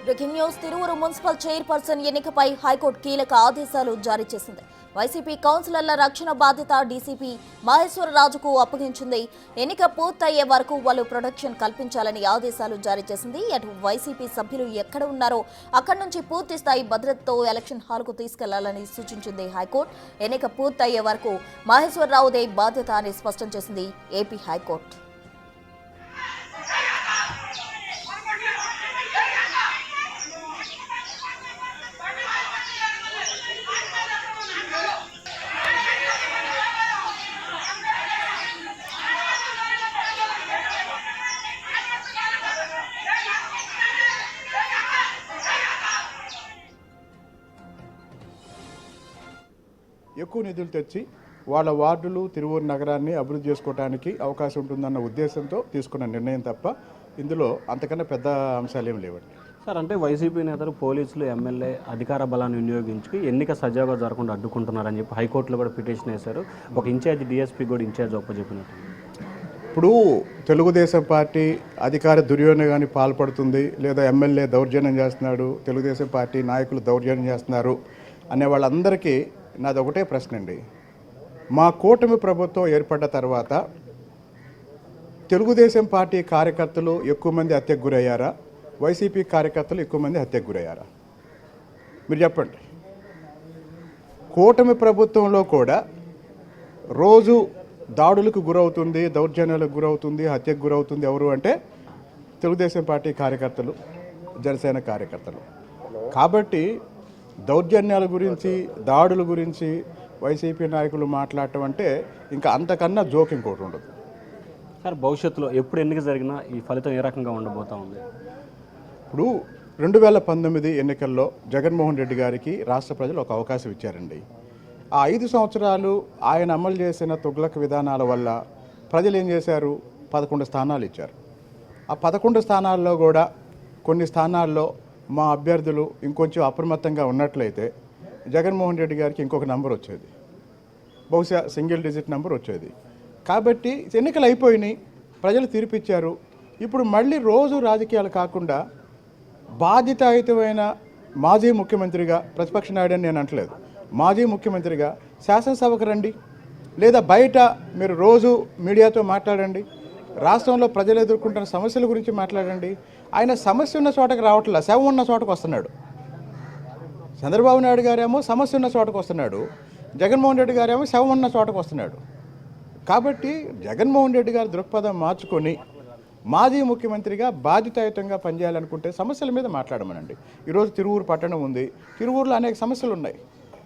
Breaking news Tiruvuru municipal chairperson ఎన్నికపై high court కీలక ఆదేశాలు జారీ చేసింది. వైసీపీ కౌన్సిలర్ల రక్షణ బాధ్యత డీసీపీ మహేశ్వరరాజుకు అప్పగించింది. ఎన్నిక పూర్తయ్యే వరకు వాళ్ళు ప్రొటెక్షన్ కల్పించాలని ఆదేశాలు జారీ చేసింది. అటు వైసీపీ సభ్యులు ఎక్కడ ఉన్నారో అక్కడి నుంచి పూర్తి స్థాయి భద్రతతో ఎలక్షన్ హాల్కు తీసుకెళ్లాలని సూచించింది హైకోర్టు. ఎన్నిక పూర్తయ్యే వరకు మహేశ్వరరావుదే బాధ్యత అని స్పష్టం చేసింది ఏపీ హైకోర్టు. ఎక్కువ నిధులు తెచ్చి వాళ్ళ వార్డులు తిరువూరు నగరాన్ని అభివృద్ధి చేసుకోవడానికి అవకాశం ఉంటుందన్న ఉద్దేశంతో తీసుకున్న నిర్ణయం తప్ప ఇందులో అంతకన్నా పెద్ద అంశాలు ఏమి లేవండి. సార్, అంటే వైసీపీ నేతలు పోలీసులు ఎమ్మెల్యే అధికార బలాన్ని వినియోగించి ఎన్నిక సజావుగా జరగకుండా అడ్డుకుంటున్నారని చెప్పి హైకోర్టులో కూడా పిటిషన్ వేశారు. ఒక ఇన్ఛార్జ్ డిఎస్పీ కూడా ఇన్ఛార్జ్ ఒప్పచెప్పినట్టు. ఇప్పుడు తెలుగుదేశం పార్టీ అధికార దుర్వినియోగానికి పాల్పడుతుంది, లేదా ఎమ్మెల్యే దౌర్జన్యం చేస్తున్నాడు, తెలుగుదేశం పార్టీ నాయకులు దౌర్జన్యం చేస్తున్నారు అనే వాళ్ళందరికీ నాది ఒకటే ప్రశ్న అండి. మా కూటమి ప్రభుత్వం ఏర్పడ్డ తర్వాత తెలుగుదేశం పార్టీ కార్యకర్తలు ఎక్కువ మంది హత్యకు గురయ్యారా, వైసీపీ కార్యకర్తలు ఎక్కువ మంది హత్యకు గురయ్యారా? మీరు చెప్పండి. కూటమి ప్రభుత్వంలో కూడా రోజు దాడులకు గురవుతుంది, దౌర్జన్యాలకు గురవుతుంది, హత్యకు గురవుతుంది ఎవరు అంటే తెలుగుదేశం పార్టీ కార్యకర్తలు, జనసేన కార్యకర్తలు. కాబట్టి దౌర్జన్యాల గురించి, దాడుల గురించి వైసీపీ నాయకులు మాట్లాడటం అంటే ఇంకా అంతకన్నా జోక్ ఇంకోటి ఉండదు. సార్, భవిష్యత్తులో ఎప్పుడు ఎన్నిక జరిగినా ఈ ఫలితం ఏ రకంగా ఉండబోతా ఉంది? ఇప్పుడు 2019 ఎన్నికల్లో జగన్మోహన్ రెడ్డి గారికి రాష్ట్ర ప్రజలు ఒక అవకాశం ఇచ్చారండి. ఆ 5 సంవత్సరాలు ఆయన అమలు చేసిన తుగ్లక్ విధానాల వల్ల ప్రజలు ఏం చేశారు? 11 స్థానాలు ఇచ్చారు. ఆ 11 స్థానాల్లో కూడా కొన్ని స్థానాల్లో మా అభ్యర్థులు ఇంకొంచెం అప్రమత్తంగా ఉన్నట్లయితే జగన్మోహన్ రెడ్డి గారికి ఇంకొక నంబర్ వచ్చేది, బహుశా సింగిల్ డిజిట్ నెంబర్ వచ్చేది. కాబట్టి ఎన్నికలు అయిపోయినాయి, ప్రజలు తీర్పిచ్చారు. ఇప్పుడు మళ్ళీ రోజు రాజకీయాలు కాకుండా బాధ్యతాయుతమైన మాజీ ముఖ్యమంత్రిగా, ప్రతిపక్ష నాయుడని నేను అంటలేదు, మాజీ ముఖ్యమంత్రిగా శాసనసభకు రండి, లేదా బయట మీరు రోజు మీడియాతో మాట్లాడండి, రాష్ట్రంలో ప్రజలు ఎదుర్కొంటున్న సమస్యల గురించి మాట్లాడండి. ఆయన సమస్య ఉన్న చోటకి రావట్లే, శవం ఉన్న చోటకు వస్తున్నాడు. చంద్రబాబు నాయుడు గారేమో సమస్య ఉన్న చోటకు వస్తున్నాడు, జగన్మోహన్ రెడ్డి గారేమో శవం ఉన్న చోటకు వస్తున్నాడు. కాబట్టి జగన్మోహన్ రెడ్డి గారి దృక్పథం మార్చుకొని మాజీ ముఖ్యమంత్రిగా బాధ్యతాయుతంగా పనిచేయాలనుకుంటే సమస్యల మీద మాట్లాడమనండి. ఈరోజు తిరువూరు పట్టణం ఉంది, తిరువూరులో అనేక సమస్యలు ఉన్నాయి.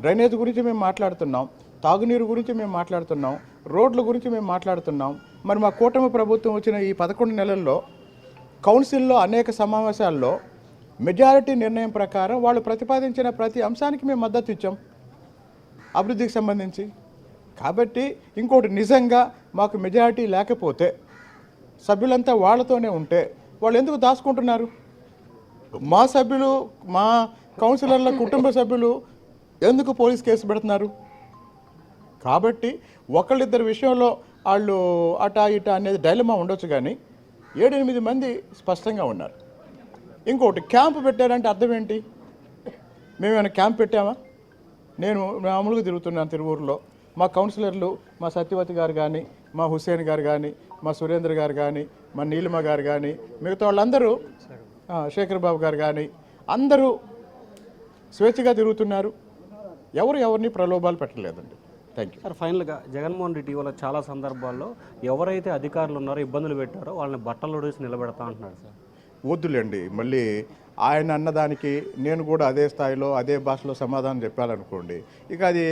డ్రైనేజ్ గురించి మేము మాట్లాడుతున్నాం, తాగునీరు గురించి మేము మాట్లాడుతున్నాం, రోడ్ల గురించి మేము మాట్లాడుతున్నాం. మరి మా కూటమి ప్రభుత్వం వచ్చిన ఈ 11 నెలల్లో కౌన్సిల్లో అనేక సమావేశాల్లో మెజారిటీ నిర్ణయం ప్రకారం వాళ్ళు ప్రతిపాదించిన ప్రతి అంశానికి మేము మద్దతు ఇచ్చాం అభివృద్ధికి సంబంధించి. కాబట్టి ఇంకోటి, నిజంగా మాకు మెజారిటీ లేకపోతే సభ్యులంతా వాళ్ళతోనే ఉంటే వాళ్ళు ఎందుకు దాచుకుంటున్నారు? మా సభ్యులు, మా కౌన్సిలర్ల కుటుంబ సభ్యులు ఎందుకు పోలీస్ కేసు పెడుతున్నారు? కాబట్టి ఒకళ్ళిద్దరి విషయంలో వాళ్ళు అటా ఇటా అనేది డైలమా ఉండొచ్చు, కానీ 7-8 మంది స్పష్టంగా ఉన్నారు. ఇంకోటి, క్యాంపు పెట్టారంటే అర్థం ఏంటి? మేమేమైనా క్యాంప్ పెట్టామా? నేను మామూలుగా తిరుగుతున్నాను తిరువూరులో. మా కౌన్సిలర్లు, మా సత్యవతి గారు కానీ, మా హుస్సేన్ గారు కానీ, మా సురేంద్ర గారు కానీ, మా నీలిమ గారు కానీ, మిగతా వాళ్ళందరూ, శేఖర్ బాబు గారు కానీ, అందరూ స్వేచ్ఛగా తిరుగుతున్నారు. ఎవరిని ప్రలోభాలు పెట్టలేదండి. Thank you. సార్, ఫైనల్గా జగన్మోహన్ రెడ్డి ఇవాళ చాలా సందర్భాల్లో ఎవరైతే అధికారులు ఉన్నారో, ఇబ్బందులు పెట్టారో వాళ్ళని బట్టలు ఉడేసి నిలబెడతా అంటున్నారు. సార్, వద్దులేండి. మళ్ళీ ఆయన అన్నదానికి నేను కూడా అదే స్థాయిలో అదే భాషలో సమాధానం చెప్పాలనుకోండి, ఇక అది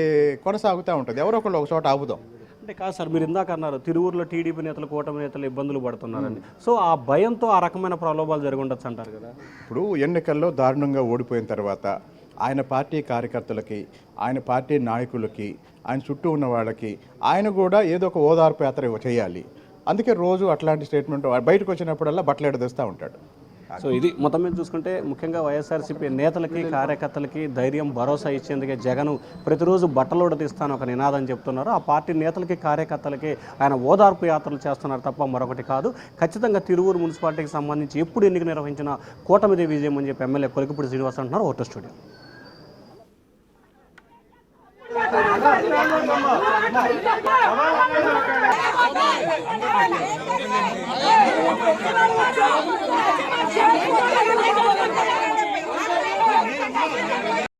కొనసాగుతూ ఉంటుంది. ఎవరో ఒకళ్ళు ఒక చోట ఆపుదాం అంటే. కాదు సార్, మీరు ఇందాక అన్నారు తిరువూరులో టీడీపీ నేతలు, కూటమి నేతలు ఇబ్బందులు పడుతున్నారని. సో ఆ భయంతో ఆ రకమైన ప్రలోభాలు జరిగి ఉండొచ్చు అంటారు కదా. ఇప్పుడు ఎన్నికల్లో దారుణంగా ఓడిపోయిన తర్వాత ఆయన పార్టీ కార్యకర్తలకి, ఆయన పార్టీ నాయకులకి, ఆయన చుట్టూ ఉన్న వాళ్ళకి ఆయన కూడా ఏదో ఒక ఓదార్పు యాత్ర చేయాలి. అందుకే రోజు అట్లాంటి స్టేట్మెంట్ బయటకు వచ్చినప్పుడల్లా బట్టలు ఎడదీస్తూ ఉంటాడు. సో ఇది మొత్తం మీద చూసుకుంటే ముఖ్యంగా వైఎస్ఆర్సీపీ నేతలకి కార్యకర్తలకి ధైర్యం భరోసా ఇచ్చేందుకే జగన్ ప్రతిరోజు బట్టలోడ తీస్తాను ఒక నినాదం చెప్తున్నారు. ఆ పార్టీ నేతలకి కార్యకర్తలకి ఆయన ఓదార్పు యాత్రలు చేస్తున్నారు తప్ప మరొకటి కాదు. ఖచ్చితంగా తిరువూరు మున్సిపాలిటీకి సంబంధించి ఎప్పుడు ఎన్నిక నిర్వహించిన కూటమిదే విజయం అని చెప్పి ఎమ్మెల్యే కొలికిపూడి శ్రీనివాస్ అంటున్నారు. ఓటో స్టూడియో.